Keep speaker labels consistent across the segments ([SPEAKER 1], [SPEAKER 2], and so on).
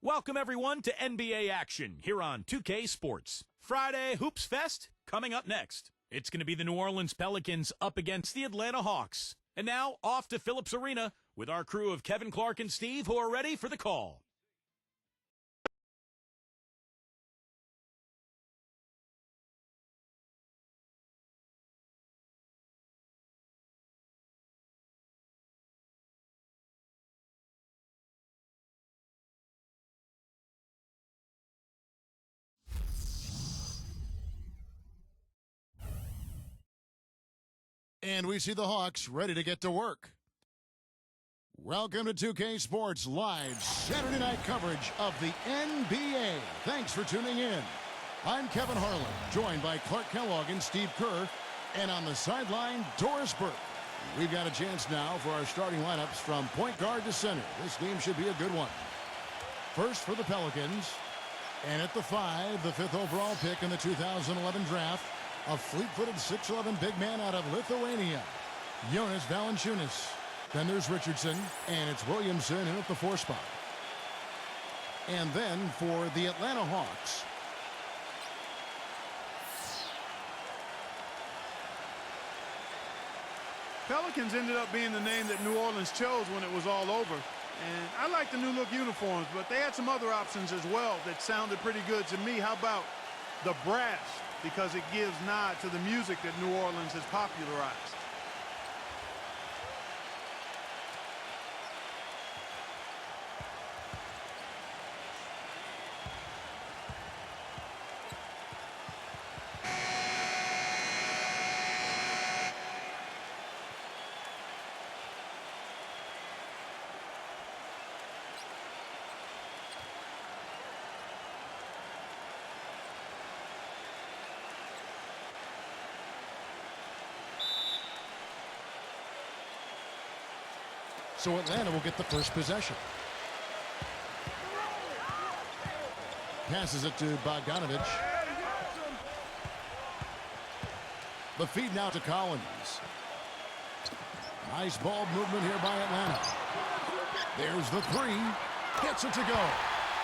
[SPEAKER 1] Welcome, everyone, to NBA action here on 2K Sports. Friday Hoops Fest coming up next. It's going to be the New Orleans Pelicans up against the Atlanta Hawks. And now, off to Phillips Arena with our crew of Kevin, Clark, and Steve, who are ready for the call.
[SPEAKER 2] And we see the Hawks ready to get to work. Welcome to 2K Sports Live Saturday night coverage of the NBA. Thanks for tuning in. I'm Kevin Harlan, joined by Clark Kellogg and Steve Kerr. And on the sideline, Doris Burke. We've got a chance now for our starting lineups from point guard to center. This game should be a good one. First for the Pelicans. And at the 5, the 5th overall pick in the 2011 draft. A fleet-footed 6'11" big man out of Lithuania, Jonas Valanciunas. Then there's Richardson, and it's Williamson in at the 4 spot. And then for the Atlanta Hawks.
[SPEAKER 3] Pelicans ended up being the name that New Orleans chose when it was all over. And I like the new look uniforms, but they had some other options as well that sounded pretty good to me. How about the brass? Because it gives nod to the music that New Orleans has popularized.
[SPEAKER 2] So Atlanta will get the first possession. Passes it to Bogdanovich. The feed now to Collins. Nice ball movement here by Atlanta. There's the 3. Gets it to go.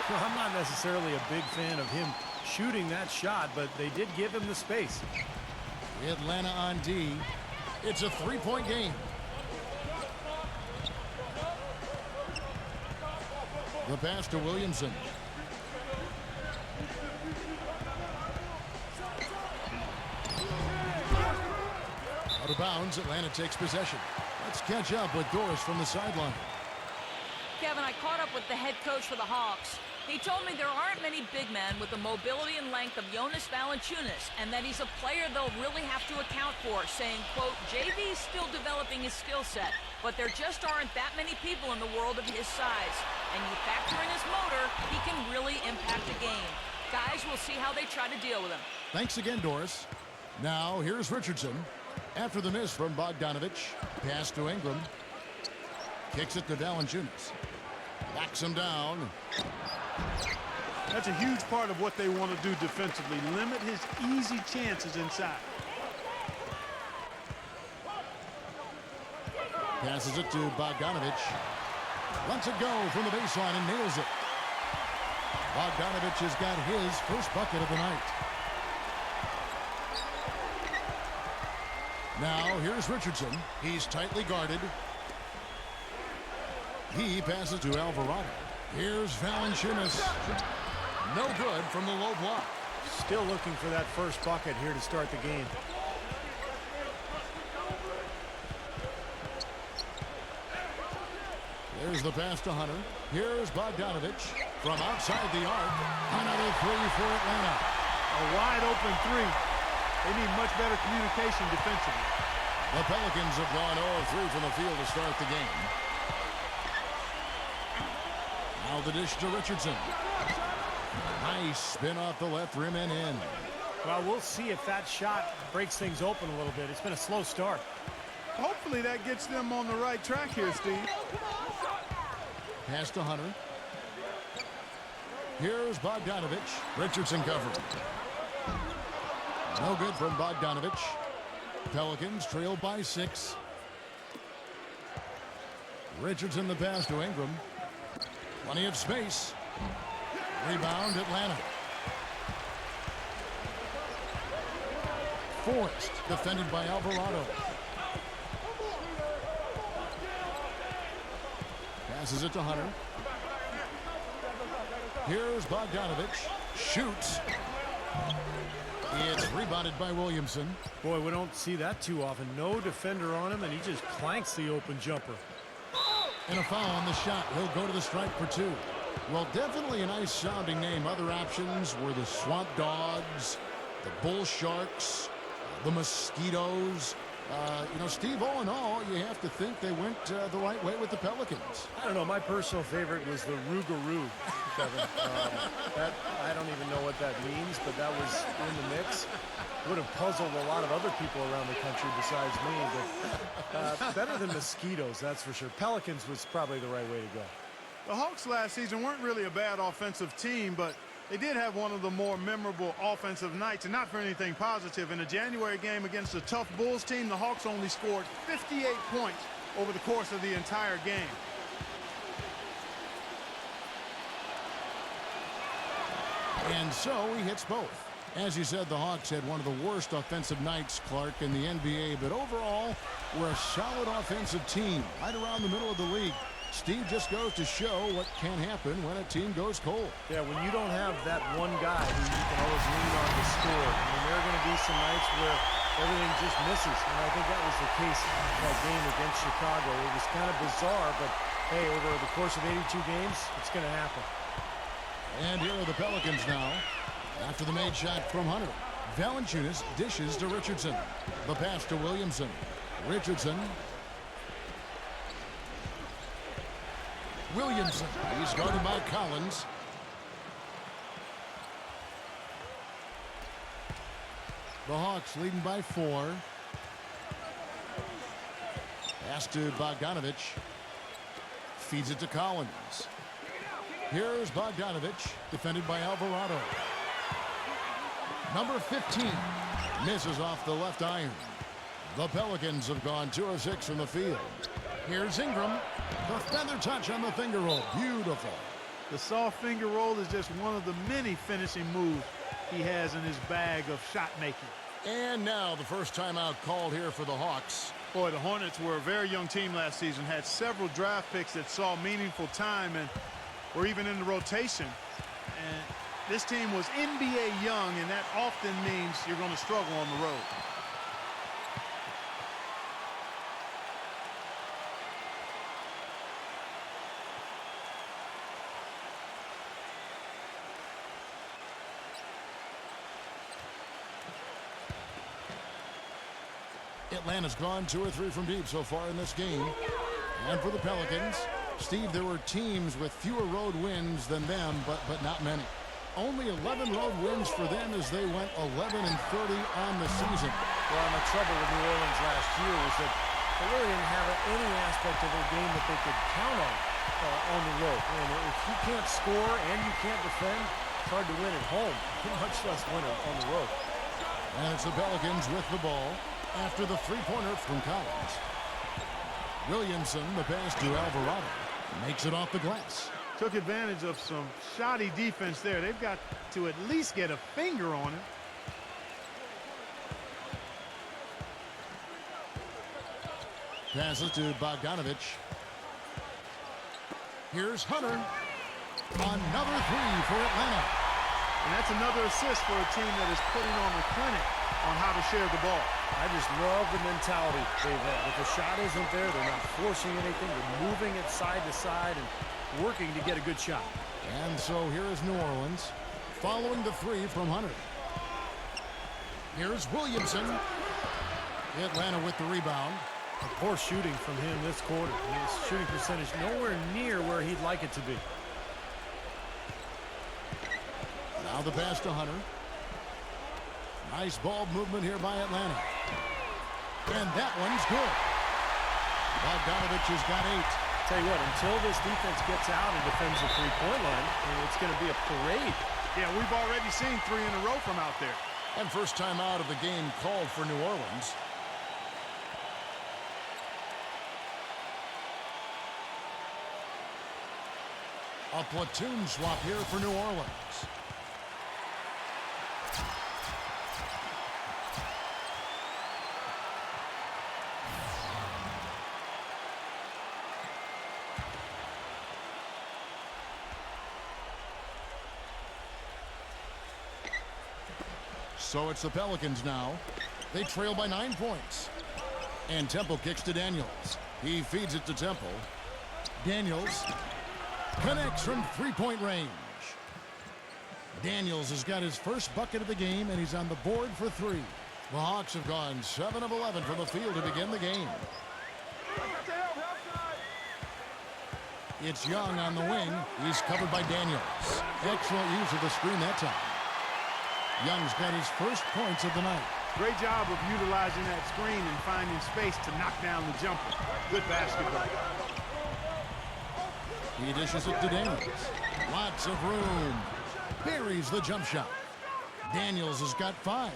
[SPEAKER 4] Well, I'm not necessarily a big fan of him shooting that shot, but they did give him the space.
[SPEAKER 2] Atlanta on D. It's a 3-point game. The pass to Williamson. Out of bounds, Atlanta takes possession. Let's catch up with Doris from the sideline.
[SPEAKER 5] Kevin, I caught up with the head coach for the Hawks. He told me there aren't many big men with the mobility and length of Jonas Valanciunas, and that he's a player they'll really have to account for, saying, quote, JV's still developing his skill set, but there just aren't that many people in the world of his size. And you factor in his motor, he can really impact the game. Guys, we'll see how they try to deal with him.
[SPEAKER 2] Thanks again, Doris. Now, here's Richardson. After the miss from Bogdanovich, pass to Ingram. Kicks it to Valanciunas. Backs him down.
[SPEAKER 3] That's a huge part of what they want to do defensively. Limit his easy chances inside.
[SPEAKER 2] Passes it to Bogdanovich. Lets it go from the baseline and nails it. Bogdanovich has got his first bucket of the night. Now, here's Richardson. He's tightly guarded. He passes to Alvarado. Here's Valanciunas. No good from the low block.
[SPEAKER 4] Still looking for that first bucket here to start the game.
[SPEAKER 2] There's the pass to Hunter. Here's Bogdanovich from outside the arc. Another 3 for Atlanta.
[SPEAKER 3] A wide open 3. They need much better communication defensively.
[SPEAKER 2] The Pelicans have gone 0-3 from the field to start the game. Now the dish to Richardson. Nice spin off the left rim and in.
[SPEAKER 4] Well, we'll see if that shot breaks things open a little bit. It's been a slow start.
[SPEAKER 3] Hopefully that gets them on the right track here, Steve.
[SPEAKER 2] Pass to Hunter. Here's Bogdanovich. Richardson covering. No good from Bogdanovich. Pelicans trail by 6. Richardson the pass to Ingram. Plenty of space. Rebound, Atlanta. Forrest, defended by Alvarado. Passes it to Hunter. Here's Bogdanovich. Shoots. It's rebounded by Williamson.
[SPEAKER 4] Boy, we don't see that too often. No defender on him, and he just clanks the open jumper.
[SPEAKER 2] And a foul on the shot. He'll go to the strike for two. Well, definitely a nice sounding name. Other options were the Swamp Dogs, the Bull Sharks, the Mosquitoes. Steve, all in all, you have to think they went the right way with the Pelicans.
[SPEAKER 4] I don't know. My personal favorite was the Rougarou, Kevin. I don't even know what that means, but that was in the mix. Would have puzzled a lot of other people around the country besides me, but better than Mosquitoes, that's for sure. Pelicans was probably the right way to go.
[SPEAKER 3] The Hawks last season weren't really a bad offensive team, but they did have one of the more memorable offensive nights, and not for anything positive. In a January game against a tough Bulls team, the Hawks only scored 58 points over the course of the entire game.
[SPEAKER 2] And so he hits both. As you said, the Hawks had one of the worst offensive nights, Clark, in the NBA, but overall, we're a solid offensive team right around the middle of the league. Steve, just goes to show what can happen when a team goes cold.
[SPEAKER 4] Yeah, when you don't have that one guy who you can always lean on to score, I mean, there are going to be some nights where everything just misses, and I think that was the case in that game against Chicago. It was kind of bizarre, but hey, over the course of 82 games, it's going to happen.
[SPEAKER 2] And here are the Pelicans now. After the made shot from Hunter, Valanciunas dishes to Richardson. The pass to Williamson. Richardson. Williamson. He's guarded by Collins. The Hawks leading by 4. Pass to Bogdanovich. Feeds it to Collins. Here's Bogdanovich, defended by Alvarado. Number 15 misses off the left iron. The Pelicans have gone 2 of 6 from the field. Here's Ingram. The feather touch on the finger roll. Beautiful.
[SPEAKER 3] The soft finger roll is just one of the many finishing moves he has in his bag of shot making.
[SPEAKER 2] And now the first timeout called here for the Hawks.
[SPEAKER 3] Boy, the Hornets were a very young team last season, had several draft picks that saw meaningful time and were even in the rotation. And this team was NBA young, and that often means you're going to struggle on the road.
[SPEAKER 2] Atlanta's gone 2 or 3 from deep so far in this game. And for the Pelicans, Steve, there were teams with fewer road wins than them, but not many. Only 11 road wins for them as they went 11 and 30 on the season.
[SPEAKER 4] Well, and the trouble with New Orleans last year was that they really didn't have any aspect of their game that they could count on the road. And if you can't score and you can't defend, it's hard to win at home, much less win on the road.
[SPEAKER 2] And it's the Pelicans with the ball after the three-pointer from Collins. Williamson, the pass to Alvarado, makes it off the glass.
[SPEAKER 3] Took advantage of some shoddy defense there. They've got to at least get a finger on it.
[SPEAKER 2] Passes to Bogdanovich. Here's Hunter. Another 3 for Atlanta.
[SPEAKER 3] And that's another assist for a team that is putting on a clinic on how to share the ball.
[SPEAKER 4] I just love the mentality they've had. If the shot isn't there, they're not forcing anything. They're moving it side to side and working to get a good shot.
[SPEAKER 2] And so here is New Orleans following the 3 from Hunter. Here's Williamson. Atlanta with the rebound.
[SPEAKER 4] Poor shooting from him this quarter. His shooting percentage nowhere near where he'd like it to be.
[SPEAKER 2] Now the pass to Hunter. Nice ball movement here by Atlanta. And that one's good. Bogdanovich has got 8.
[SPEAKER 4] Tell you what, until this defense gets out and defends the three-point line, it's going to be a parade.
[SPEAKER 3] Yeah, we've already seen 3 in a row from out there.
[SPEAKER 2] And first time out of the game called for New Orleans. A platoon swap here for New Orleans. So it's the Pelicans now. They trail by 9 points. And Temple kicks to Daniels. He feeds it to Temple. Daniels connects from three-point range. Daniels has got his first bucket of the game, and he's on the board for 3. The Hawks have gone 7 of 11 from the field to begin the game. It's Young on the wing. He's covered by Daniels. Excellent use of the screen that time. Young's got his first points of the night.
[SPEAKER 3] Great job of utilizing that screen and finding space to knock down the jumper. Good basketball.
[SPEAKER 2] He dishes it to Daniels. Lots of room. Buries the jump shot. Daniels has got 5.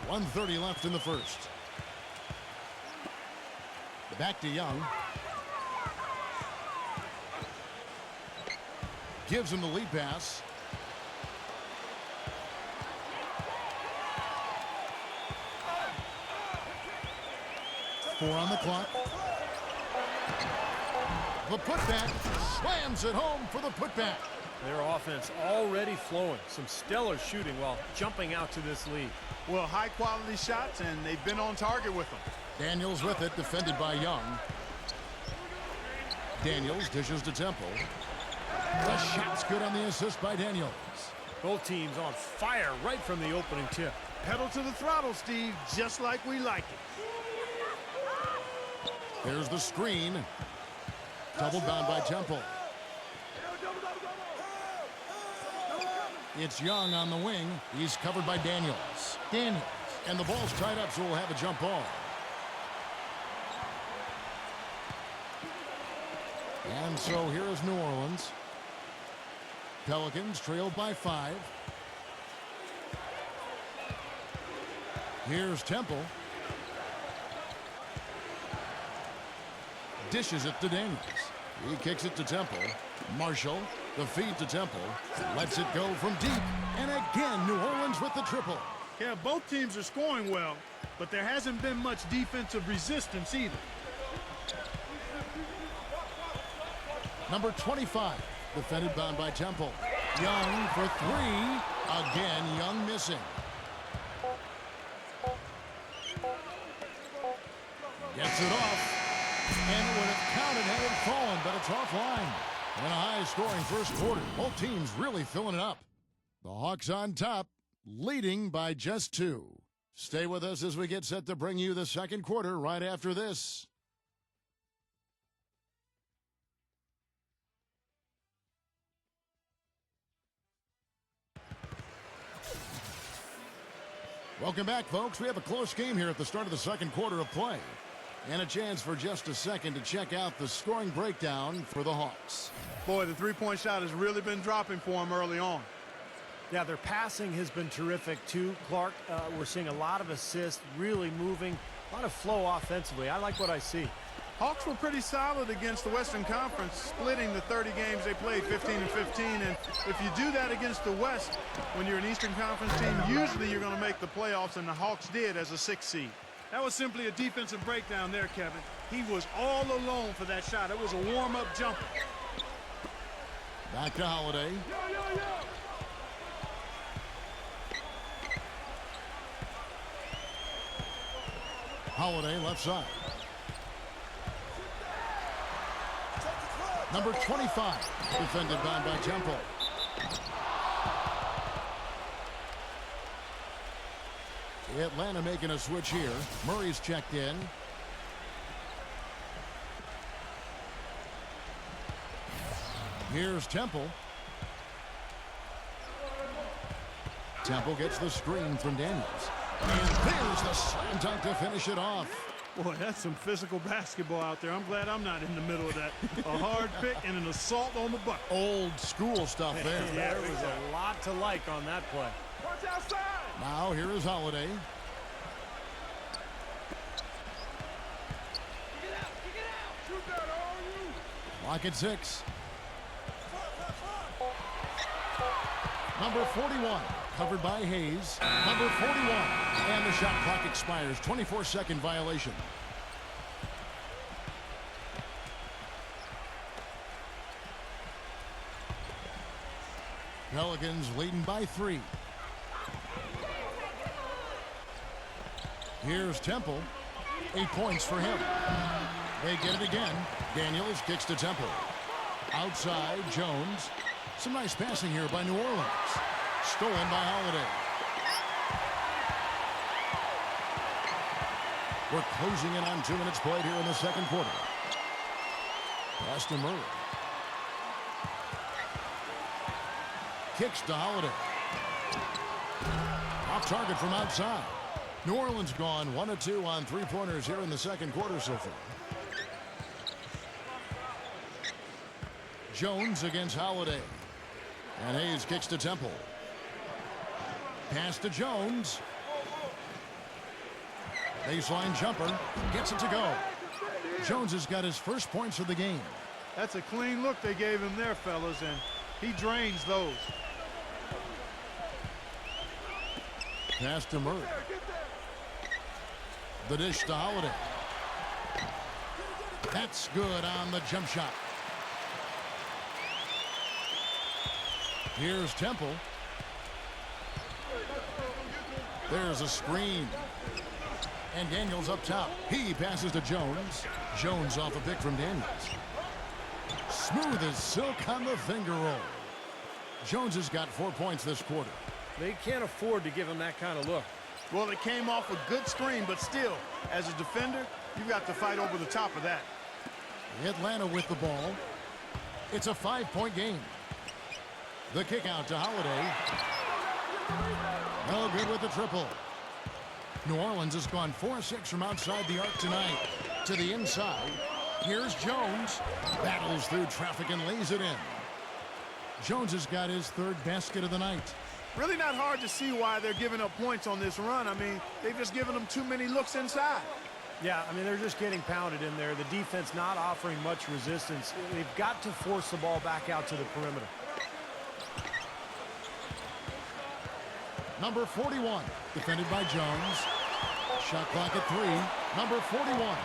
[SPEAKER 2] 1:30 left in the first. Back to Young. Gives him the lead pass. Four on the clock. The putback slams it home for the putback.
[SPEAKER 4] Their offense already flowing. Some stellar shooting while jumping out to this lead.
[SPEAKER 3] Well, high-quality shots, and they've been on target with them.
[SPEAKER 2] Daniels with it, defended by Young. Daniels dishes to Temple. The shot's good on the assist by Daniels.
[SPEAKER 4] Both teams on fire right from the opening tip.
[SPEAKER 3] Pedal to the throttle, Steve, just like we like it.
[SPEAKER 2] There's the screen. Double down by Temple. It's Young on the wing. He's covered by Daniels. Daniels. And the ball's tied up, so we'll have a jump ball. And so here is New Orleans. Pelicans trailed by 5. Here's Temple. Dishes it to Daniels. He kicks it to Temple. Marshall, the feed to Temple. Lets it go from deep. And again, New Orleans with the triple.
[SPEAKER 3] Yeah, both teams are scoring well, but there hasn't been much defensive resistance either.
[SPEAKER 2] Number 25, defended down by Temple. Young for 3. Again, Young missing. Gets it off. And it would have counted had it fallen, but it's offline. And a high-scoring first quarter. Both teams really filling it up. The Hawks on top, leading by just 2. Stay with us as we get set to bring you the second quarter right after this. Welcome back, folks. We have a close game here at the start of the second quarter of play. And a chance for just a second to check out the scoring breakdown for the Hawks.
[SPEAKER 3] Boy, the three-point shot has really been dropping for them early on.
[SPEAKER 4] Yeah, their passing has been terrific, too. Clark, we're seeing a lot of assists, really moving, a lot of flow offensively. I like what I see.
[SPEAKER 3] Hawks were pretty solid against the Western Conference, splitting the 30 games they played, 15 and 15. And if you do that against the West, when you're an Eastern Conference team, usually you're going to make the playoffs, and the Hawks did as a 6th seed. That was simply a defensive breakdown there, Kevin. He was all alone for that shot. It was a warm-up jumper.
[SPEAKER 2] Back to Holiday. Holiday left side. Number 25, defended down by Temple. Atlanta making a switch here. Murray's checked in. Here's Temple. Temple gets the screen from Daniels. And there's the slam dunk to finish it off.
[SPEAKER 3] Boy, that's some physical basketball out there. I'm glad I'm not in the middle of that. A hard pick and an assault on the bucket.
[SPEAKER 2] Old school stuff there.
[SPEAKER 4] There was a lot to like on that play.
[SPEAKER 3] Watch outside.
[SPEAKER 2] Now here is Holiday.
[SPEAKER 3] Shoot that, all you.
[SPEAKER 2] Lock at 6. Number 41, covered by Hayes. Number 41, and the shot clock expires. 24-second violation. Pelicans leading by 3. Here's Temple. 8 points for him. They get it again. Daniels kicks to Temple. Outside, Jones. Some nice passing here by New Orleans. Stolen by Holiday. We're closing in on 2 minutes played here in the second quarter. Pass to Murray. Kicks to Holiday. Off target from outside. New Orleans gone 1 of 2 on 3-pointers here in the second quarter so far. Jones against Holiday. And Hayes kicks to Temple. Pass to Jones. Baseline jumper. Gets it to go. Jones has got his first points of the game.
[SPEAKER 3] That's a clean look they gave him there, fellas, and he drains those.
[SPEAKER 2] Pass to Murray. The dish to Holiday. That's good on the jump shot. Here's Temple. There's a screen. And Daniels up top. He passes to Jones. Jones off a pick from Daniels. Smooth as silk on the finger roll. Jones has got 4 points this quarter.
[SPEAKER 4] They can't afford to give him that kind of look.
[SPEAKER 3] Well, it came off a good screen, but still, as a defender, you've got to fight over the top of that.
[SPEAKER 2] Atlanta with the ball. It's a 5-point game. The kick out to Holiday. No good with the triple. New Orleans has gone 4-6 from outside the arc tonight. To the inside. Here's Jones. Battles through traffic and lays it in. Jones has got his 3rd basket of the night.
[SPEAKER 3] Really not hard to see why they're giving up points on this run. I mean, they've just given them too many looks inside.
[SPEAKER 4] Yeah, I mean, they're just getting pounded in there. The defense not offering much resistance. They've got to force the ball back out to the perimeter.
[SPEAKER 2] Number 41, defended by Jones. Shot clock at 3. Number 41.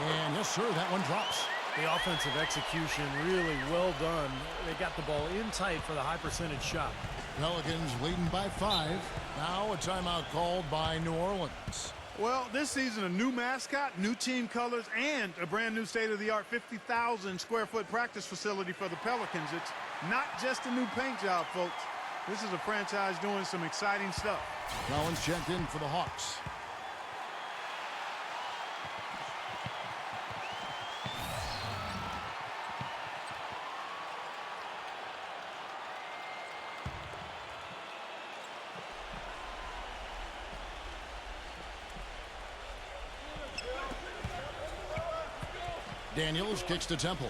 [SPEAKER 2] And yes, sir, that one drops.
[SPEAKER 4] The offensive execution really well done. They got the ball in tight for the high percentage shot.
[SPEAKER 2] Pelicans leading by 5. Now a timeout called by New Orleans.
[SPEAKER 3] Well, this season, a new mascot, new team colors, and a brand new state-of-the-art 50,000 square foot practice facility for the Pelicans. It's not just a new paint job, folks. This is a franchise doing some exciting stuff.
[SPEAKER 2] Collins checked in for the Hawks. Daniels kicks to Temple.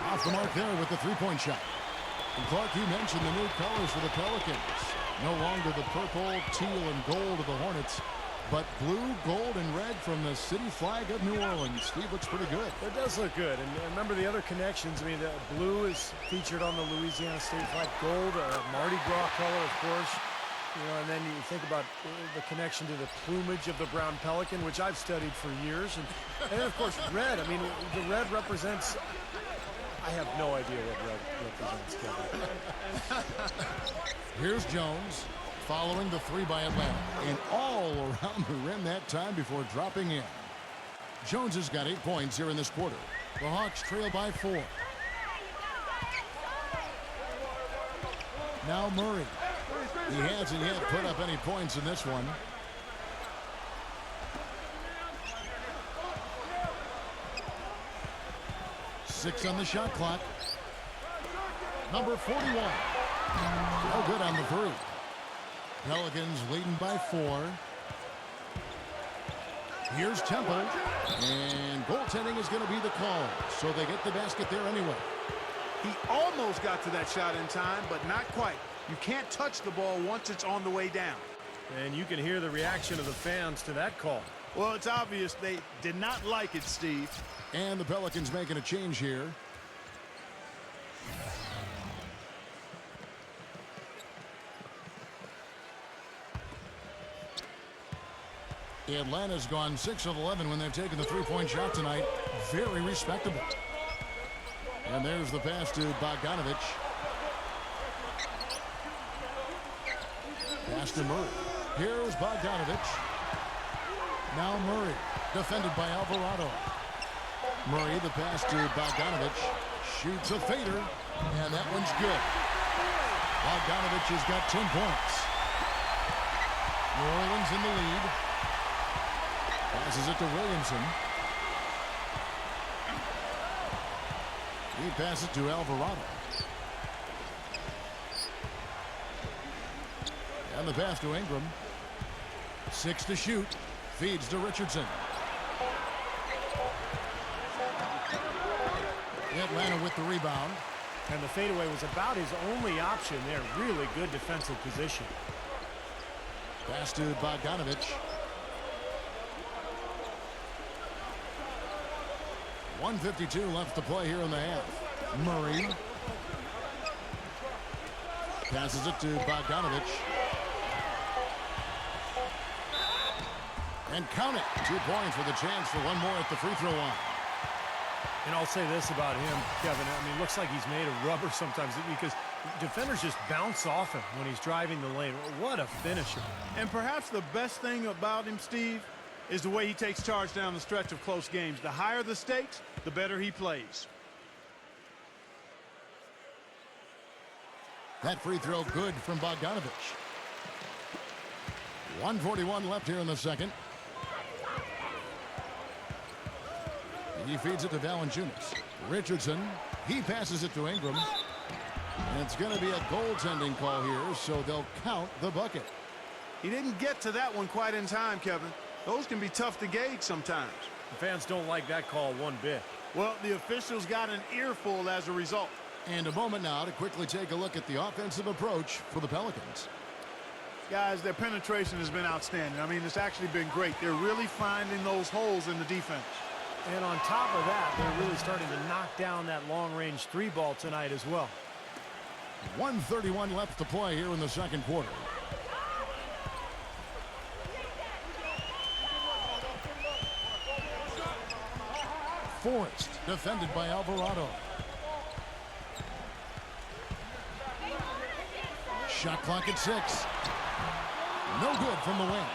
[SPEAKER 2] Off the mark there with the 3-point shot. And Clark, you mentioned the new colors for the Pelicans. No longer the purple, teal, and gold of the Hornets, but blue, gold, and red from the city flag of New Orleans. Steve, looks pretty good.
[SPEAKER 4] It does look good. And remember the other connections. I mean, the blue is featured on the Louisiana State flag. Gold, Mardi Gras color, of course. You know, and then you think about the connection to the plumage of the brown pelican, which I've studied for years. And then, of course, red. I mean, the red represents... I have no idea what red represents, Kevin.
[SPEAKER 2] Here's Jones, following the 3 by Atlanta. And all around the rim that time before dropping in. Jones has got 8 points here in this quarter. The Hawks trail by 4. Now Murray. He hasn't yet put up any points in this one. Six on the shot clock. Number 41. No good on the 3. Pelicans leading by 4. Here's Temple. And goaltending is going to be the call. So they get the basket there anyway.
[SPEAKER 3] He almost got to that shot in time, but not quite. You can't touch the ball once it's on the way down.
[SPEAKER 4] And you can hear the reaction of the fans to that call.
[SPEAKER 3] Well, it's obvious they did not like it, Steve.
[SPEAKER 2] And the Pelicans making a change here. Atlanta's gone 6 of 11 when they've taken the three-point shot tonight. Very respectable. And there's the pass to Bogdanovic. Pass to Murray. Here's Bogdanovic. Now Murray, defended by Alvarado. Murray, the pass to Bogdanovic. Shoots a fader, and that one's good. Bogdanovic has got 10 points. New Orleans in the lead. Passes it to Williamson. He passes it to Alvarado. And the pass to Ingram. 6 to shoot. Feeds to Richardson. Atlanta with the rebound.
[SPEAKER 4] And the fadeaway was about his only option there. Really good defensive position.
[SPEAKER 2] Pass to Bogdanovic. 1:52 left to play here in the half. Murray. Passes it to Bogdanovic. And count it. 2 points with a chance for one more at the free throw line.
[SPEAKER 4] And I'll say this about him, Kevin. I mean, it looks like he's made of rubber sometimes because defenders just bounce off him when he's driving the lane. What a finisher.
[SPEAKER 3] And perhaps the best thing about him, Steve, is the way he takes charge down the stretch of close games. The higher the stakes, the better he plays.
[SPEAKER 2] That free throw good from Bogdanovic. 1:41 left here in the second. He feeds it to Valanciunas. Richardson, he passes it to Ingram. And it's going to be a goaltending call here, so they'll count the bucket.
[SPEAKER 3] He didn't get to that one quite in time, Kevin. Those can be tough to gauge sometimes.
[SPEAKER 4] The fans don't like that call one bit.
[SPEAKER 3] Well, the officials got an earful as a result.
[SPEAKER 2] And a moment now to quickly take a look at the offensive approach for the Pelicans.
[SPEAKER 3] Guys, their penetration has been outstanding. I mean, it's actually been great. They're really finding those holes in the defense.
[SPEAKER 4] And on top of that, they're really starting to knock down that long-range three ball tonight as well.
[SPEAKER 2] 1:31 left to play here in the second quarter. Forrest, defended by Alvarado. Shot clock at 6. No good from the wing.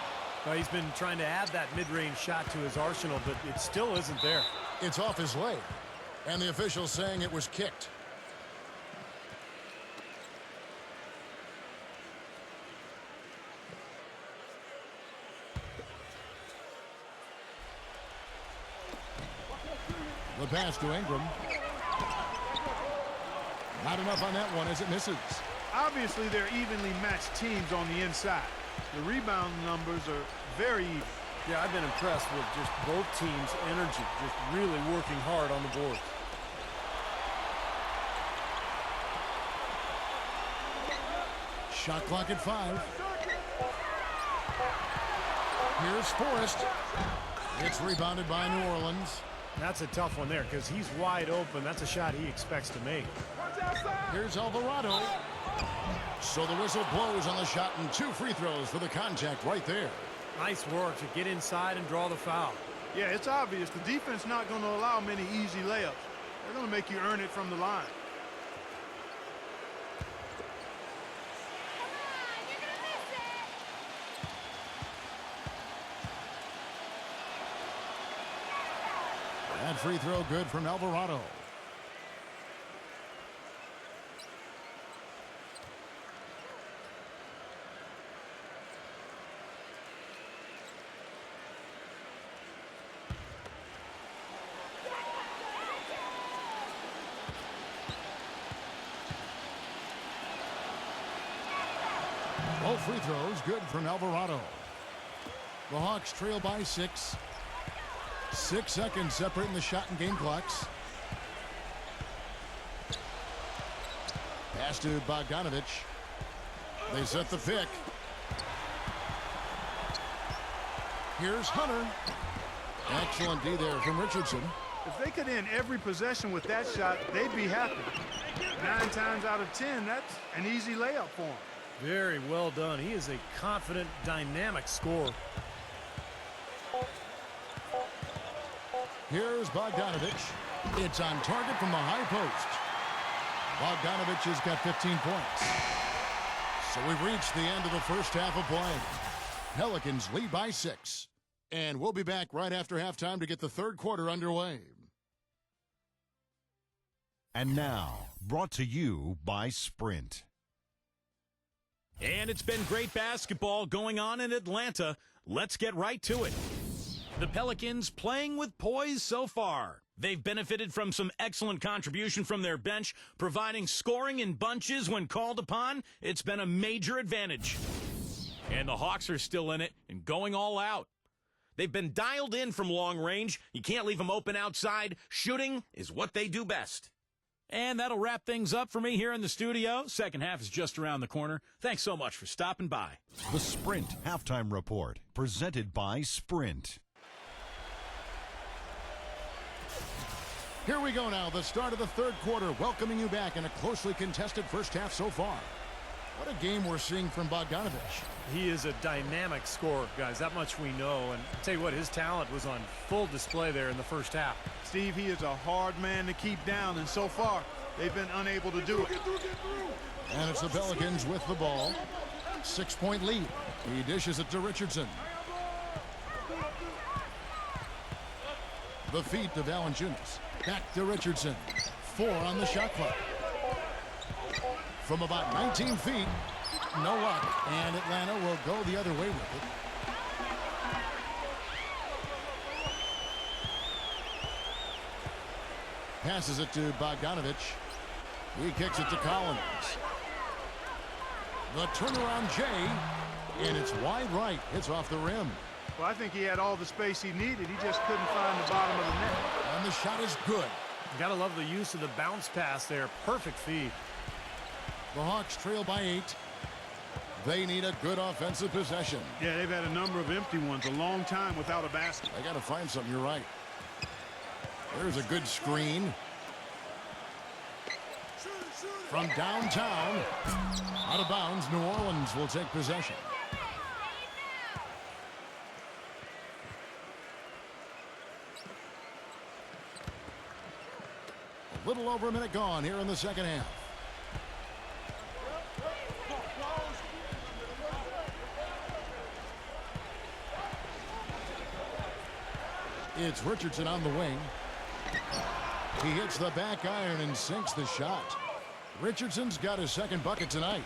[SPEAKER 4] Well, he's been trying to add that mid-range shot to his arsenal, but it still isn't there.
[SPEAKER 2] It's off his leg, and the official saying it was kicked. The pass to Ingram. Not enough on that one as it misses.
[SPEAKER 3] Obviously, they're evenly matched teams on the inside. The rebound numbers are very even.
[SPEAKER 4] Yeah, I've been impressed with just both teams' energy, just really working hard on the board.
[SPEAKER 2] Shot clock at 5. Here's Forrest. It's rebounded by New Orleans.
[SPEAKER 4] That's a tough one there because he's wide open. That's a shot he expects to make.
[SPEAKER 2] Here's Alvarado. So the whistle blows on the shot and 2 free throws for the contact right there.
[SPEAKER 4] Nice work to get inside and draw the foul.
[SPEAKER 3] Yeah, it's obvious. The defense not going to allow many easy layups. They're going to make you earn it from the line.
[SPEAKER 2] That free throw good from Alvarado. Both free throws good from Alvarado. The Hawks trail by 6. 6 seconds separating the shot and game clocks. Pass to Bogdanovic. They set the pick. Here's Hunter. Excellent D there from Richardson.
[SPEAKER 3] If they could end every possession with that shot, they'd be happy. 9 times out of 10, that's an easy layup for him.
[SPEAKER 4] Very well done. He is a confident, dynamic scorer.
[SPEAKER 2] Here's Bogdanovich. It's on target from the high post. Bogdanovich has got 15 points. So we've reached the end of the first half of play. Pelicans lead by 6. And we'll be back right after halftime to get the third quarter underway.
[SPEAKER 6] And now, brought to you by Sprint.
[SPEAKER 1] And it's been great basketball going on in Atlanta. Let's get right to it. The Pelicans playing with poise so far. They've benefited from some excellent contribution from their bench, providing scoring in bunches when called upon. It's been a major advantage. And the Hawks are still in it and going all out. They've been dialed in from long range. You can't leave them open outside. Shooting is what they do best. And that'll wrap things up for me here in the studio. Second half is just around the corner. Thanks so much for stopping by.
[SPEAKER 6] The Sprint Halftime Report, presented by Sprint.
[SPEAKER 2] Here we go now, the start of the third quarter, welcoming you back in a closely contested first half so far. What a game we're seeing from Bogdanovich.
[SPEAKER 4] He is a dynamic scorer, guys. That much we know. And I'll tell you what, his talent was on full display there in the first half.
[SPEAKER 3] Steve, he is a hard man to keep down, and so far, they've been unable to do it.
[SPEAKER 2] And it's the Pelicans with the ball. 6-point lead. He dishes it to Richardson. The feet to Valanciunas. Back to Richardson. 4 on the shot clock. From about 19 feet, no luck. And Atlanta will go the other way with it. Passes it to Bogdanovich. He kicks it to Collins. The turnaround Jay. And it's wide right. Hits off the rim.
[SPEAKER 3] Well, I think he had all the space he needed. He just couldn't find the bottom of the net.
[SPEAKER 2] And the shot is good.
[SPEAKER 4] You gotta love the use of the bounce pass there. Perfect feed.
[SPEAKER 2] The Hawks trail by 8. They need a good offensive possession.
[SPEAKER 3] Yeah, they've had a number of empty ones, a long time without a basket.
[SPEAKER 2] They got to find something. You're right. There's a good screen. From downtown. Out of bounds, New Orleans will take possession. A little over a minute gone here in the second half. It's Richardson on the wing. He hits the back iron and sinks the shot. Richardson's got his second bucket tonight.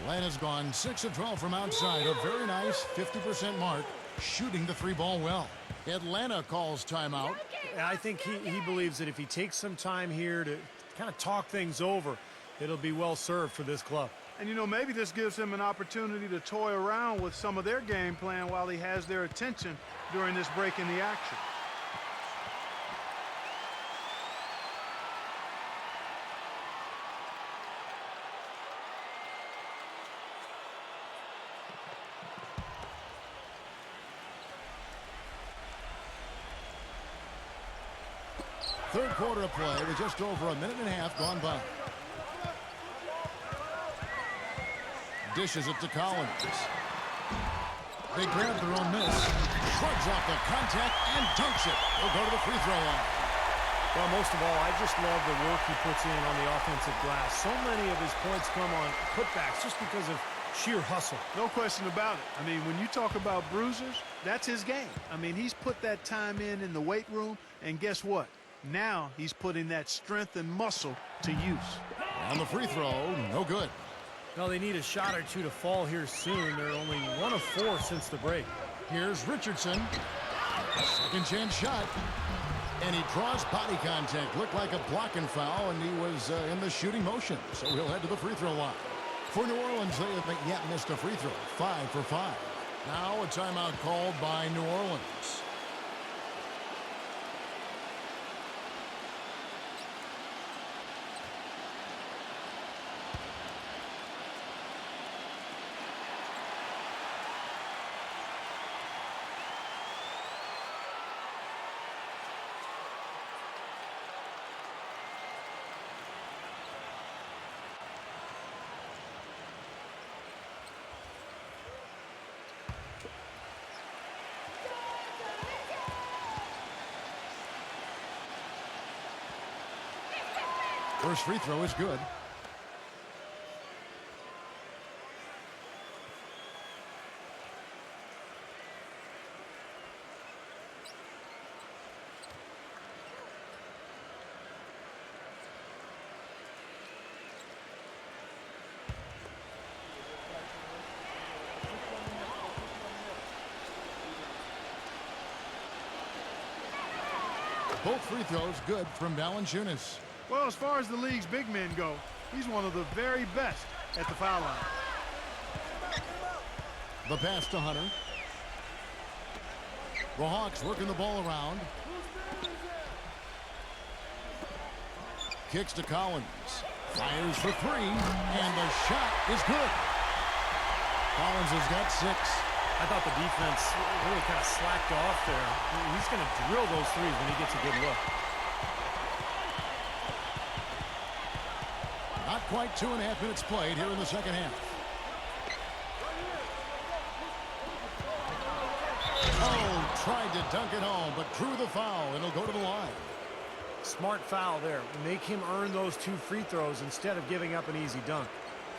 [SPEAKER 2] Atlanta's gone 6 of 12 from outside. A very nice 50% mark, shooting the 3-ball well. Atlanta calls timeout.
[SPEAKER 4] I think he believes that if he takes some time here to kind of talk things over, it'll be well served for this club.
[SPEAKER 3] And, you know, maybe this gives him an opportunity to toy around with some of their game plan while he has their attention during this break in the action.
[SPEAKER 2] Third quarter of play with just over a minute and a half gone by. Dishes it to Collins. They grab their own miss. Shrugs off the contact and dunks it. He'll go to the free throw line.
[SPEAKER 4] Well, most of all, I just love the work he puts in on the offensive glass. So many of his points come on putbacks just because of sheer hustle.
[SPEAKER 3] No question about it. I mean, when you talk about bruisers, that's his game. I mean, he's put that time in the weight room, and guess what? Now he's putting that strength and muscle to use.
[SPEAKER 2] And the free throw, no good.
[SPEAKER 4] Well, they need a shot or two to fall here soon. They're only 1 of 4 since the break.
[SPEAKER 2] Here's Richardson. Second chance shot. And he draws body contact. Looked like a blocking foul, and he was in the shooting motion. So he'll head to the free throw line. For New Orleans, they haven't yet missed a free throw. 5 for 5. Now a timeout called by New Orleans. First free throw is good. Both free throws good from Valanciunas.
[SPEAKER 3] Well, as far as the league's big men go, he's one of the very best at the foul line.
[SPEAKER 2] The pass to Hunter. The Hawks working the ball around. Kicks to Collins. Fires for three, and the shot is good. Collins has got 6.
[SPEAKER 4] I thought the defense really kind of slacked off there. He's going to drill those threes when he gets a good look.
[SPEAKER 2] Not quite 2.5 minutes played here in the second half. Oh, tried to dunk it home, but drew the foul. It'll go to the line.
[SPEAKER 4] Smart foul there. Make him earn those 2 free throws instead of giving up an easy dunk.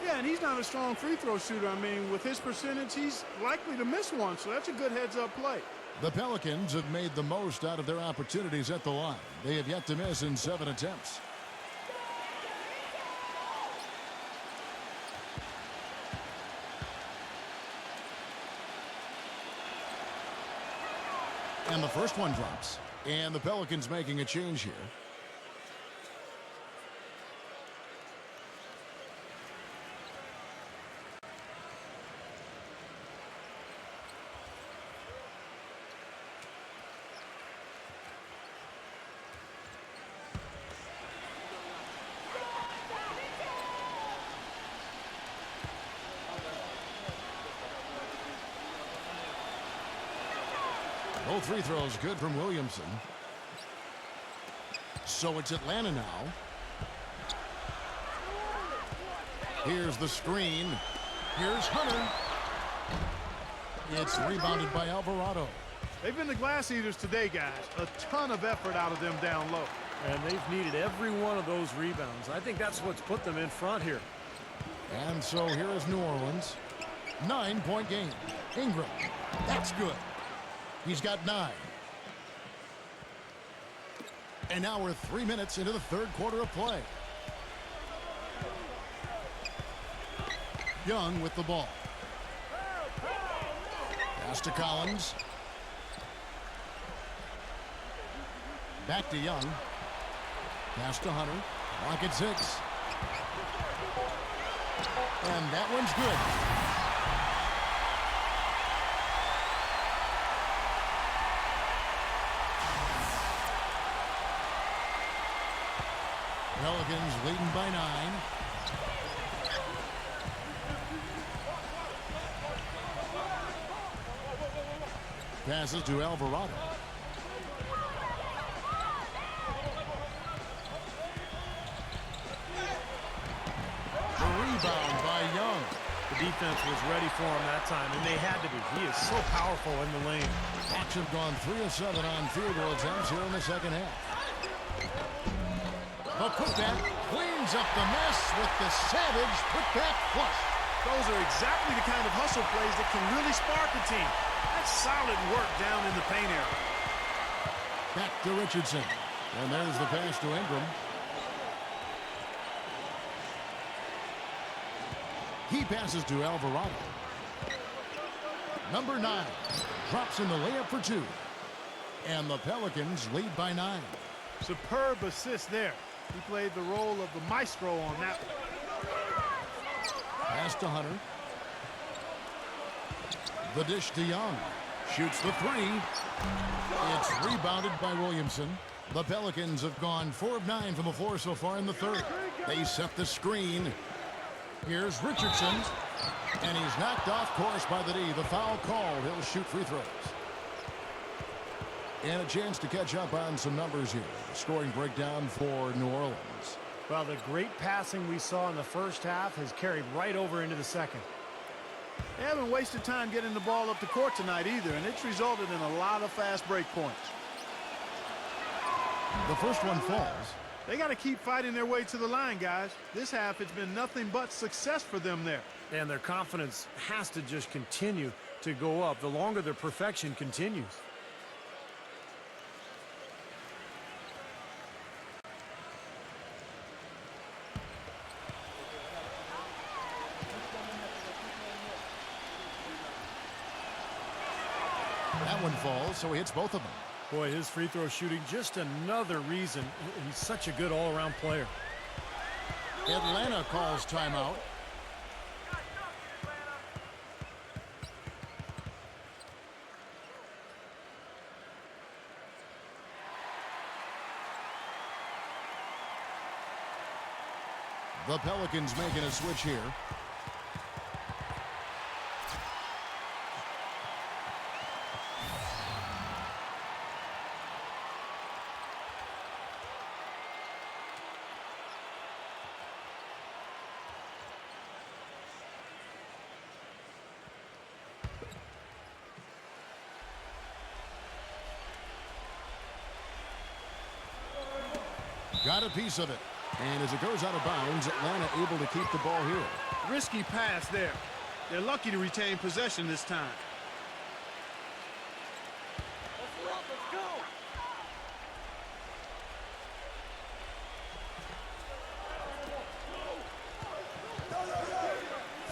[SPEAKER 3] Yeah, and he's not a strong free throw shooter. I mean, with his percentage, he's likely to miss one, so that's a good heads-up play.
[SPEAKER 2] The Pelicans have made the most out of their opportunities at the line. They have yet to miss in 7 attempts. And the first one drops. And the Pelicans making a change here. Both free throws good from Williamson. So it's Atlanta now. Here's the screen. Here's Hunter. It's rebounded by Alvarado.
[SPEAKER 3] They've been the glass eaters today, guys. A ton of effort out of them down low.
[SPEAKER 4] And they've needed every one of those rebounds. I think that's what's put them in front here.
[SPEAKER 2] And so here is New Orleans. 9-point game. Ingram. That's good. He's got 9. And now we're 3 minutes into the third quarter of play. Young with the ball. Pass to Collins. Back to Young. Pass to Hunter. Clock at 6. And that one's good. Pelicans leading by 9. Passes to Alvarado. The rebound by Young.
[SPEAKER 4] The defense was ready for him that time, and they had to be. He is so powerful in the lane.
[SPEAKER 2] Hawks have gone 3 of 7 on field goal attempts here in the second half. The putback cleans up the mess with the savage putback flush.
[SPEAKER 3] Those are exactly the kind of hustle plays that can really spark a team. That's solid work down in the paint area.
[SPEAKER 2] Back to Richardson. And there's the pass to Ingram. He passes to Alvarado. Number 9 drops in the layup for 2. And the Pelicans lead by 9.
[SPEAKER 3] Superb assist there. He played the role of the maestro on that one.
[SPEAKER 2] Pass to Hunter. The dish to Young. Shoots the 3. It's rebounded by Williamson. The Pelicans have gone 4 of 9 from the floor so far in the third. They set the screen. Here's Richardson. And he's knocked off course by the D. The foul called. He'll shoot free throws. And a chance to catch up on some numbers here. Scoring breakdown for New Orleans.
[SPEAKER 4] Well, the great passing we saw in the first half has carried right over into the second.
[SPEAKER 3] They haven't wasted time getting the ball up the court tonight either, and it's resulted in a lot of fast break points.
[SPEAKER 2] The first one falls.
[SPEAKER 3] They got to keep fighting their way to the line, guys. This half, it's been nothing but success for them there.
[SPEAKER 4] And their confidence has to just continue to go up the longer their perfection continues.
[SPEAKER 2] That one falls, so he hits both of them.
[SPEAKER 4] Boy, his free throw shooting, just another reason he's such a good all-around player.
[SPEAKER 2] Atlanta calls timeout. The Pelicans making a switch here. Got a piece of it. And as it goes out of bounds, Atlanta able to keep the ball here.
[SPEAKER 3] Risky pass there. They're lucky to retain possession this time.
[SPEAKER 7] Let's go.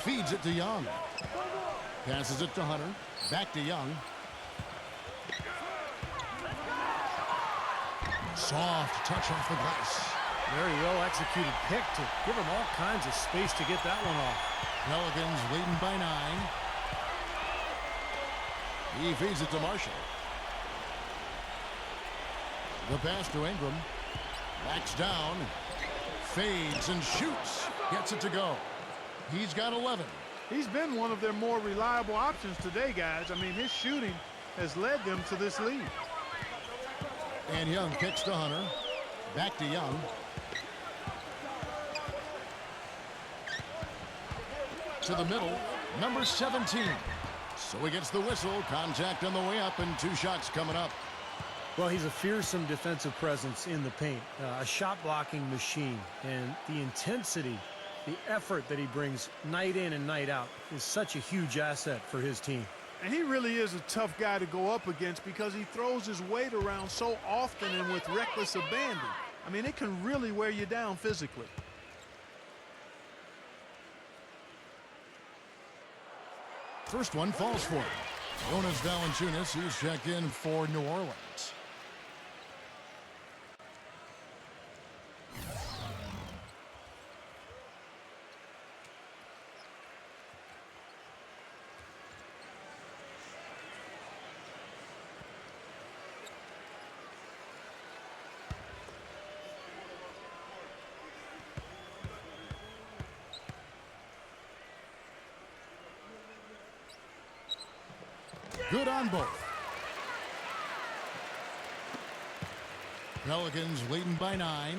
[SPEAKER 2] Feeds it to Young. Passes it to Hunter. Back to Young. Soft touch off the glass.
[SPEAKER 4] Very well executed pick to give him all kinds of space to get that one off.
[SPEAKER 2] Pelicans leading by 9. He feeds it to Marshall. The pass to Ingram. Backs down. Fades and shoots. Gets it to go. He's got 11.
[SPEAKER 3] He's been one of their more reliable options today, guys. I mean, his shooting has led them to this lead.
[SPEAKER 2] And Young kicks to Hunter. Back to Young. To the middle, number 17. So he gets the whistle. Contact on the way up and 2 shots coming up.
[SPEAKER 4] Well, he's a fearsome defensive presence in the paint, a shot-blocking machine, and the intensity, the effort that he brings night in and night out is such a huge asset for his team.
[SPEAKER 3] And he really is a tough guy to go up against because he throws his weight around so often and with reckless abandon. I mean, it can really wear you down physically.
[SPEAKER 2] First one falls for him. Jonas Valanciunas, he's checked in for New Orleans. Good on both. Pelicans leading by 9.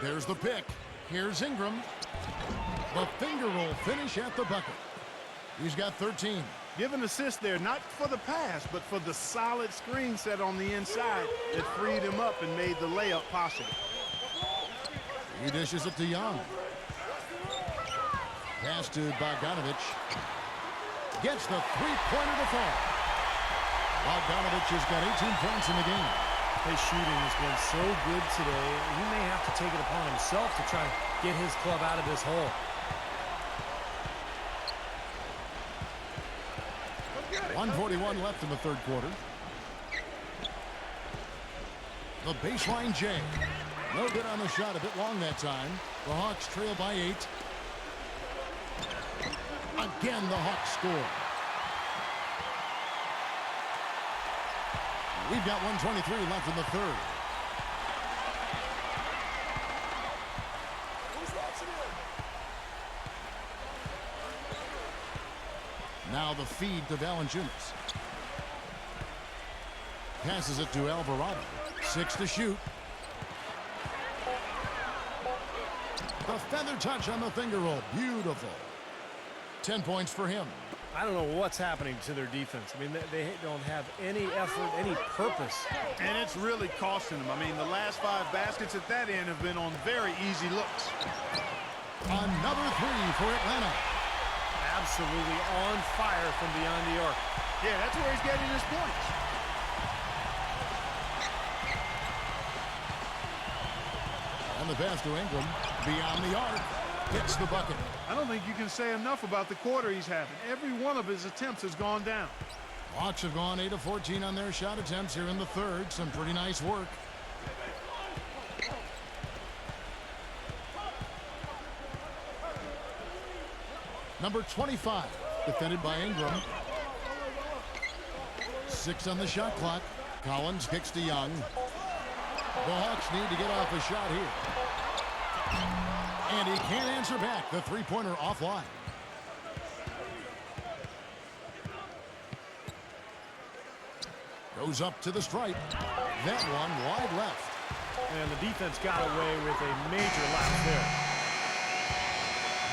[SPEAKER 2] There's the pick. Here's Ingram. The finger roll finish at the bucket. He's got 13.
[SPEAKER 3] Give an assist there, not for the pass, but for the solid screen set on the inside that freed him up and made the layup possible.
[SPEAKER 2] He dishes it to Young. Pass to Bogdanovich. Gets the three-pointer to fall. Bogdanovich has got 18 points in the game.
[SPEAKER 4] His shooting has been so good today. He may have to take it upon himself to try to get his club out of this hole.
[SPEAKER 2] 1:41 left in the third quarter. The baseline J. No good on the shot, a bit long that time. The Hawks trail by 8. Again, the Hawks score. We've got 1:23 left in the third. Now the feed to Valanciunas. Passes it to Alvarado. 6 to shoot. The feather touch on the finger roll. Beautiful. 10 points for him.
[SPEAKER 4] I don't know what's happening to their defense. I mean, they don't have any effort, any purpose.
[SPEAKER 3] And it's really costing them. I mean, the last 5 baskets at that end have been on very easy looks.
[SPEAKER 2] Another three for Atlanta.
[SPEAKER 4] Absolutely on fire from beyond the arc.
[SPEAKER 3] Yeah, that's where he's getting his points.
[SPEAKER 2] And the pass to Ingram, beyond the arc, hits the bucket.
[SPEAKER 3] I don't think you can say enough about the quarter he's having. Every one of his attempts has gone down.
[SPEAKER 2] Hawks have gone 8 of 14 on their shot attempts here in the third. Some pretty nice work. Number 25, defended by Ingram. 6 on the shot clock. Collins kicks to Young. The Hawks need to get off a shot here. And he can't answer back. The three-pointer offline. Goes up to the stripe. That one wide left.
[SPEAKER 4] And the defense got away with a major lapse there.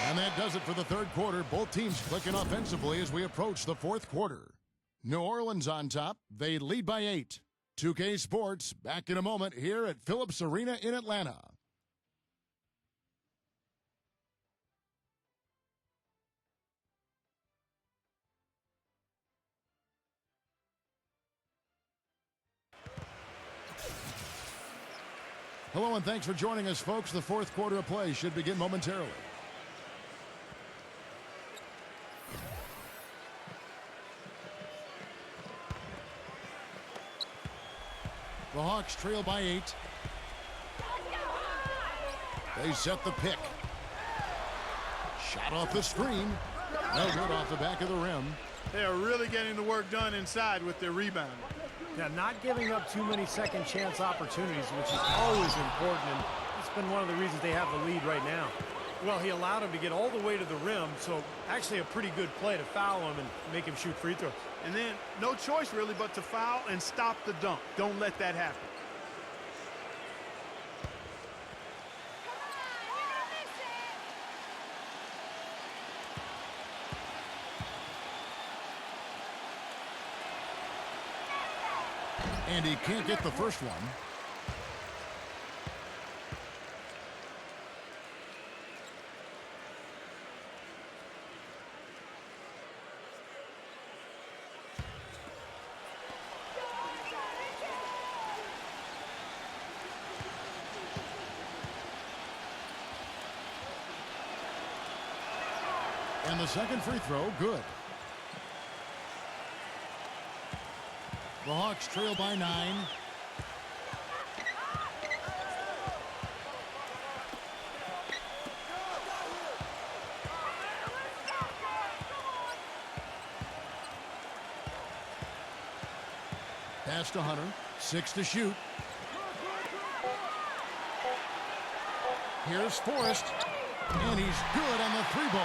[SPEAKER 2] And that does it for the third quarter. Both teams clicking offensively as we approach the fourth quarter. New Orleans on top. They lead by 8. 2K Sports back in a moment here at Phillips Arena in Atlanta. Hello and thanks for joining us, folks. The fourth quarter of play should begin momentarily. The Hawks trail by 8. They set the pick. Shot off the screen. No good off the back of the rim.
[SPEAKER 3] They are really getting the work done inside with their rebound.
[SPEAKER 4] Yeah, not giving up too many second chance opportunities, which is always important, and it's been one of the reasons they have the lead right now. Well, he allowed him to get all the way to the rim, so actually a pretty good play to foul him and make him shoot free throws.
[SPEAKER 3] And then no choice really but to foul and stop the dunk. Don't let that happen.
[SPEAKER 2] And he can't get the first one. And the second free throw, good. The Hawks trail by 9. Pass to Hunter. 6 to shoot. Here's Forrest. And he's good on the 3-ball.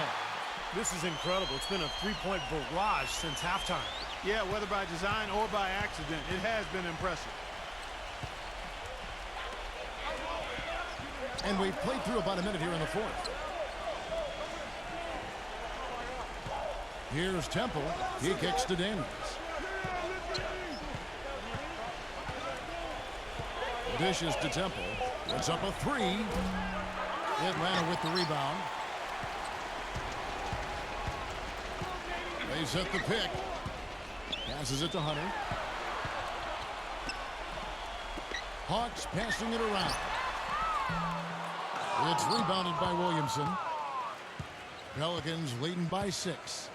[SPEAKER 4] This is incredible. It's been a three-point barrage since halftime.
[SPEAKER 3] Yeah, whether by design or by accident, it has been impressive.
[SPEAKER 2] And we've played through about a minute here in the fourth. Here's Temple. He kicks to Daniels. Dishes to Temple. It's up a 3. Atlanta with the rebound. They set the pick. Passes it to Hunter. Hawks passing it around. It's rebounded by Williamson. Pelicans leading by 6.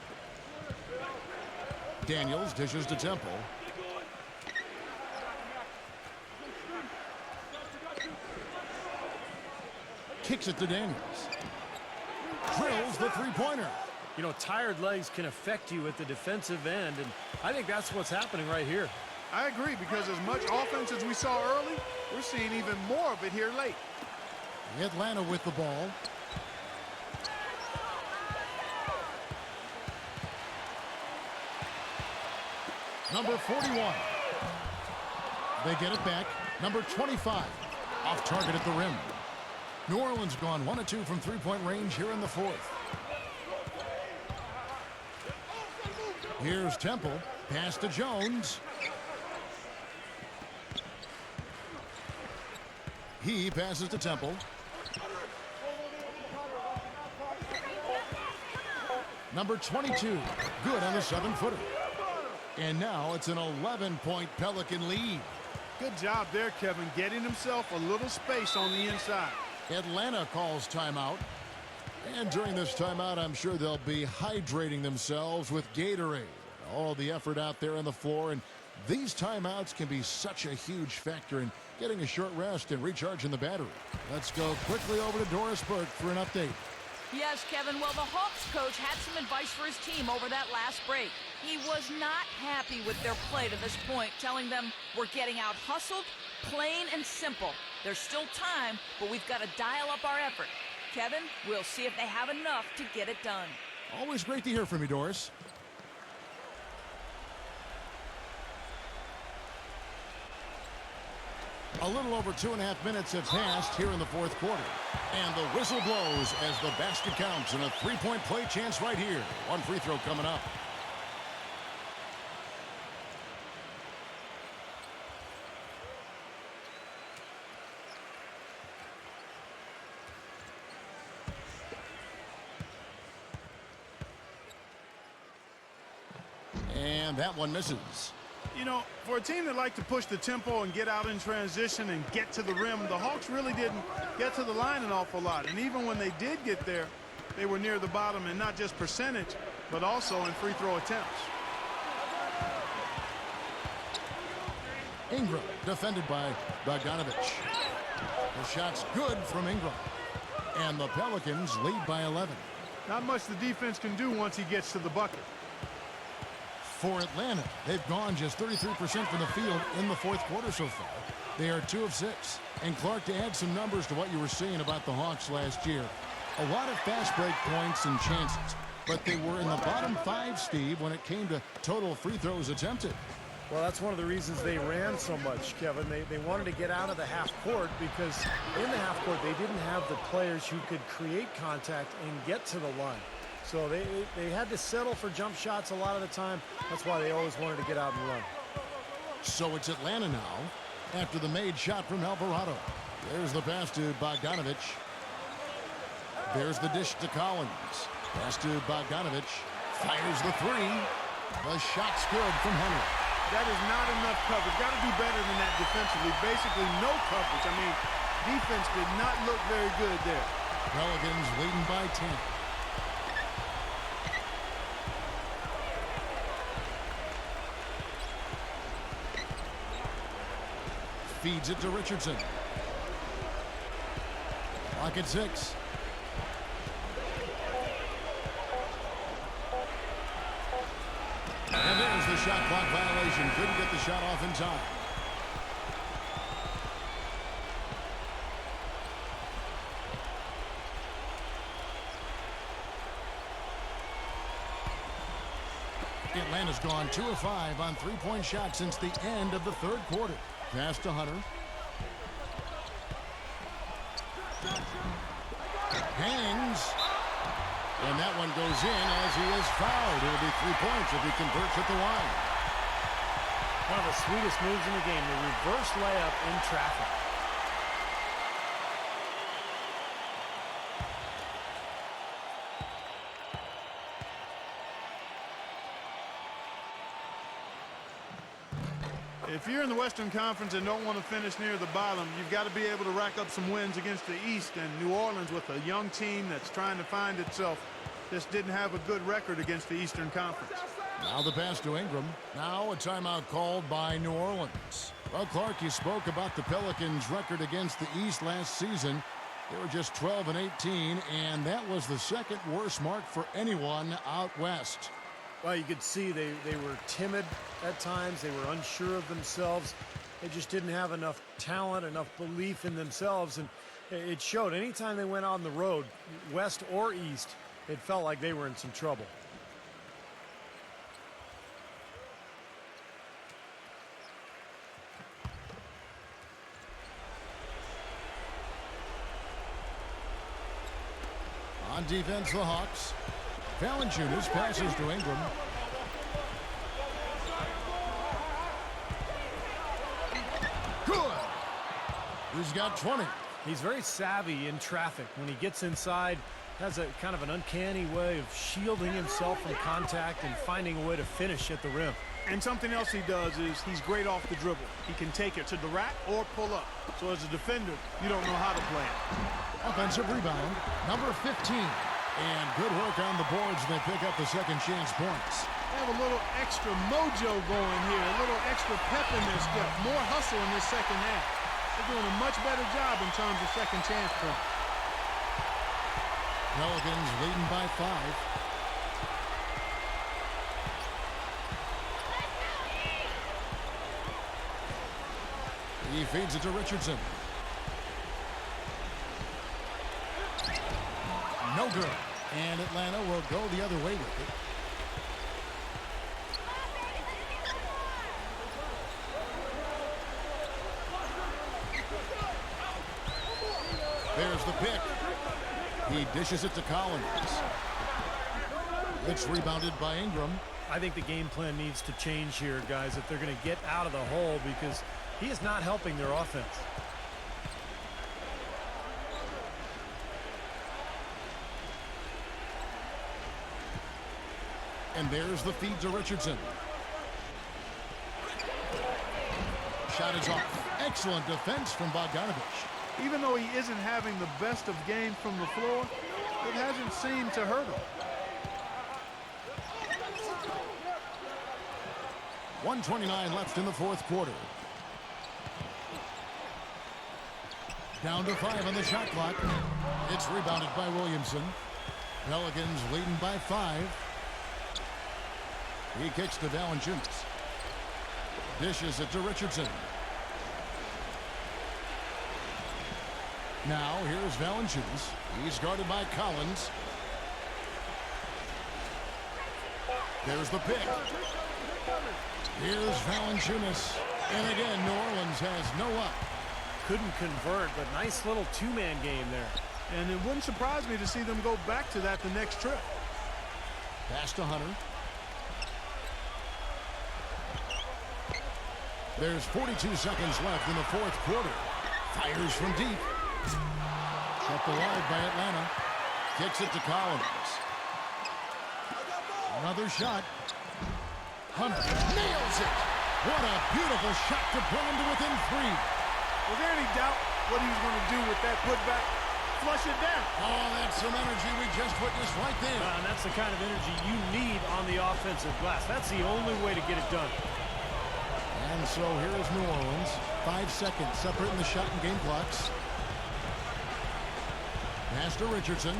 [SPEAKER 2] Daniels dishes to Temple. Kicks it to Daniels. Drills the three-pointer.
[SPEAKER 4] You know, tired legs can affect you at the defensive end, and I think that's what's happening right here.
[SPEAKER 3] I agree, because as much offense as we saw early, we're seeing even more of it here late.
[SPEAKER 2] Atlanta with the ball. Number 41. They get it back. Number 25. Off target at the rim. New Orleans gone 1 of 2 from three-point range here in the fourth. Here's Temple. Pass to Jones. He passes to Temple. Number 22. Good on the 7-footer. And now it's an 11-point Pelican lead.
[SPEAKER 3] Good job there, Kevin, getting himself a little space on the inside.
[SPEAKER 2] Atlanta calls timeout. And during this timeout, I'm sure they'll be hydrating themselves with Gatorade. All the effort out there on the floor. And these timeouts can be such a huge factor in getting a short rest and recharging the battery. Let's go quickly over to Doris Burke for an update.
[SPEAKER 5] Yes, Kevin. Well, the Hawks coach had some advice for his team over that last break. He was not happy with their play to this point, telling them we're getting out hustled, plain and simple. There's still time, but we've got to dial up our effort. Kevin, we'll see if they have enough to get it done.
[SPEAKER 2] Always great to hear from you, Doris. A little over 2.5 minutes have passed here in the fourth quarter. And the whistle blows as the basket counts, and a three-point play chance right here. One free throw coming up. And that one misses.
[SPEAKER 3] You know, for a team that like to push the tempo and get out in transition and get to the rim, the Hawks really didn't get to the line an awful lot. And even when they did get there, they were near the bottom, and not just percentage, but also in free throw attempts.
[SPEAKER 2] Ingram, defended by Bogdanovich. The shot's good from Ingram. And the Pelicans lead by 11.
[SPEAKER 3] Not much the defense can do once he gets to the bucket.
[SPEAKER 2] For Atlanta, they've gone just 33% from the field in the fourth quarter so far. They are 2 of 6. And Clark, to add some numbers to what you were saying about the Hawks last year, a lot of fast break points and chances, but they were in the bottom 5, Steve, when it came to total free throws attempted.
[SPEAKER 4] Well, that's one of the reasons they ran so much, Kevin. They wanted to get out of the half court because in the half court, they didn't have the players who could create contact and get to the line. So they had to settle for jump shots a lot of the time. That's why they always wanted to get out and run.
[SPEAKER 2] So it's Atlanta now after the made shot from Alvarado. There's the pass to Bogdanovich. There's the dish to Collins. Pass to Bogdanovich. Fires the 3. The shot's good from Henry.
[SPEAKER 3] That is not enough coverage. Got to do better than that defensively. Basically no coverage. I mean, defense did not look very good there.
[SPEAKER 2] Pelicans leading by 10. Feeds it to Richardson. Clock at 6. And there's the shot clock violation. Couldn't get the shot off in time. Atlanta's gone 2 of 5 on three-point shots since the end of the third quarter. Pass to Hunter. Hangs. And that one goes in as he is fouled. It'll be 3 points if he converts at the line.
[SPEAKER 4] One of the sweetest moves in the game, the reverse layup in traffic.
[SPEAKER 3] If you're in the Western Conference and don't want to finish near the bottom, you've got to be able to rack up some wins against the East. And New Orleans, with a young team that's trying to find itself, just didn't have a good record against the Eastern Conference.
[SPEAKER 2] Now the pass to Ingram. Now a timeout called by New Orleans. Well, Clark, you spoke about the Pelicans' record against the East last season. They were just 12 and 18, and that was the second worst mark for anyone out west.
[SPEAKER 4] Well, you could see they were timid at times. They were unsure of themselves. They just didn't have enough talent, enough belief in themselves. And it showed anytime they went on the road, west or east, it felt like they were in some trouble.
[SPEAKER 2] On defense, the Hawks. Valanciunas passes to Ingram. He's got 20.
[SPEAKER 4] He's very savvy in traffic. When he gets inside, has a kind of an uncanny way of shielding himself from contact and finding a way to finish at the rim.
[SPEAKER 3] And something else he does is he's great off the dribble. He can take it to the rack or pull up. So as a defender, you don't know how to play it.
[SPEAKER 2] Offensive rebound, number 15. And good work on the boards. They pick up the second chance points.
[SPEAKER 3] They have a little extra mojo going here, a little extra pep in their step, more hustle in this second half. They're doing a much better job in terms of second chance points.
[SPEAKER 2] Pelicans leading by 5. He feeds it to Richardson. No good. And Atlanta will go the other way with it. There's the pick. He dishes it to Collins. It's rebounded by Ingram.
[SPEAKER 4] I think the game plan needs to change here, guys, if they're going to get out of the hole, because he is not helping their offense.
[SPEAKER 2] And there's the feed to Richardson. Shot is off. Excellent defense from Bogdanovich.
[SPEAKER 3] Even though he isn't having the best of games from the floor, it hasn't seemed to hurt him.
[SPEAKER 2] 1:29 left in the fourth quarter. Down to 5 on the shot clock. It's rebounded by Williamson. Pelicans leading by 5. He kicks to Valanciunas. Dishes it to Richardson. Now here's Valanciunas. He's guarded by Collins. There's the pick. Here's Valanciunas. And again, New Orleans has no up.
[SPEAKER 4] Couldn't convert, but nice little two-man game there.
[SPEAKER 3] And it wouldn't surprise me to see them go back to that the next trip.
[SPEAKER 2] Pass to Hunter. There's 42 seconds left in the fourth quarter. Fires from deep. Kept alive by Atlanta. Kicks it to Collins. Another shot. Hunter nails it. What a beautiful shot to bring him to within 3.
[SPEAKER 3] Was there any doubt what he was going to do with that putback? Flush it down.
[SPEAKER 2] Oh, that's some energy we just witnessed right there.
[SPEAKER 4] And that's the kind of energy you need on the offensive glass. That's the only way to get it done.
[SPEAKER 2] And so here's New Orleans. 5 seconds separating the shot and game clocks. Pass to Richardson.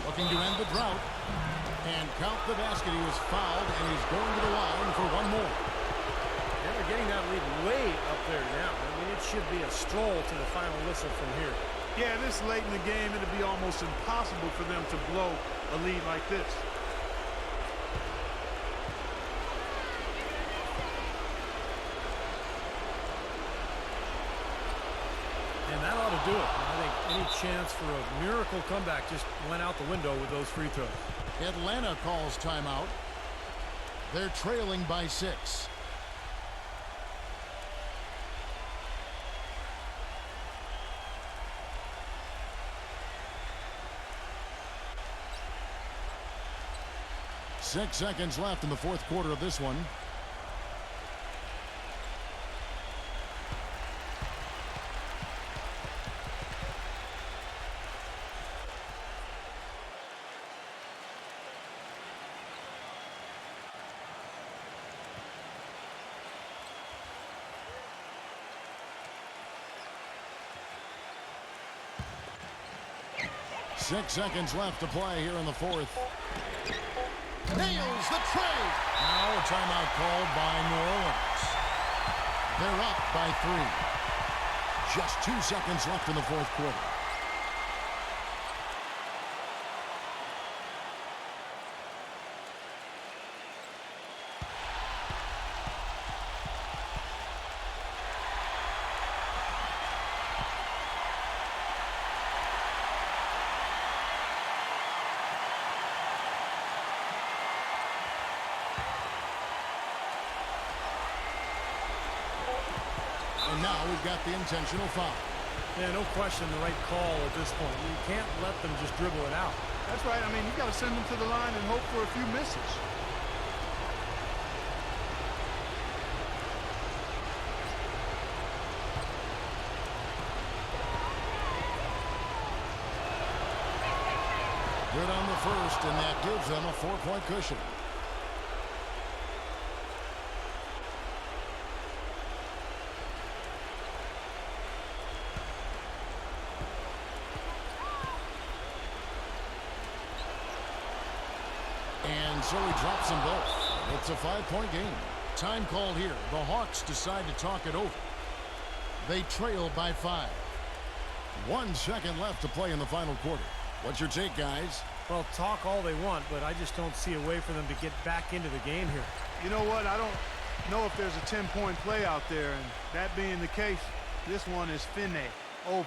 [SPEAKER 2] Looking to end the drought. And count the basket. He was fouled, and he's going to the line for one more.
[SPEAKER 4] Yeah, they're getting that lead way up there now. I mean, it should be a stroll to the final whistle from here.
[SPEAKER 3] Yeah, this late in the game, it'd be almost impossible for them to blow a lead like this.
[SPEAKER 4] And that ought to do it. I think any chance for a miracle comeback just went out the window with those free throws.
[SPEAKER 2] Atlanta calls timeout. They're trailing by 6. Six seconds left in the fourth quarter of this one. Six seconds left to play here in the fourth. Nails the trade. Now a timeout called by New Orleans. They're up by 3. Just 2 seconds left in the fourth quarter. And now we've got the intentional foul.
[SPEAKER 4] Yeah, no question the right call at this point. You can't let them just dribble it out.
[SPEAKER 3] That's right. I mean, you got to send them to the line and hope for a few misses.
[SPEAKER 2] Good on the first, and that gives them a 4-point cushion. And so he drops them both. It's a 5-point game. Time called here. The Hawks decide to talk it over. They trail by 5. 1 second left to play in the final quarter. What's your take, guys?
[SPEAKER 4] Well, talk all they want, but I just don't see a way for them to get back into the game here.
[SPEAKER 3] You know what? I don't know if there's a 10-point play out there, and that being the case, this one is finne, over.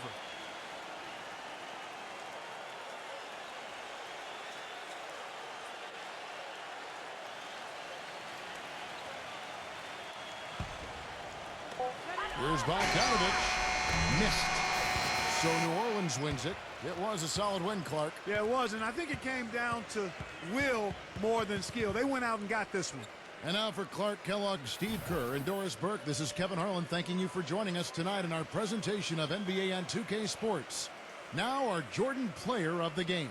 [SPEAKER 2] Here's Bogdanovich. Missed. So New Orleans wins it. It was a solid win, Clark.
[SPEAKER 3] Yeah, it was, and I think it came down to will more than skill. They went out and got this one.
[SPEAKER 2] And now for Clark Kellogg, Steve Kerr, and Doris Burke, this is Kevin Harlan thanking you for joining us tonight in our presentation of NBA and 2K Sports. Now our Jordan Player of the Game.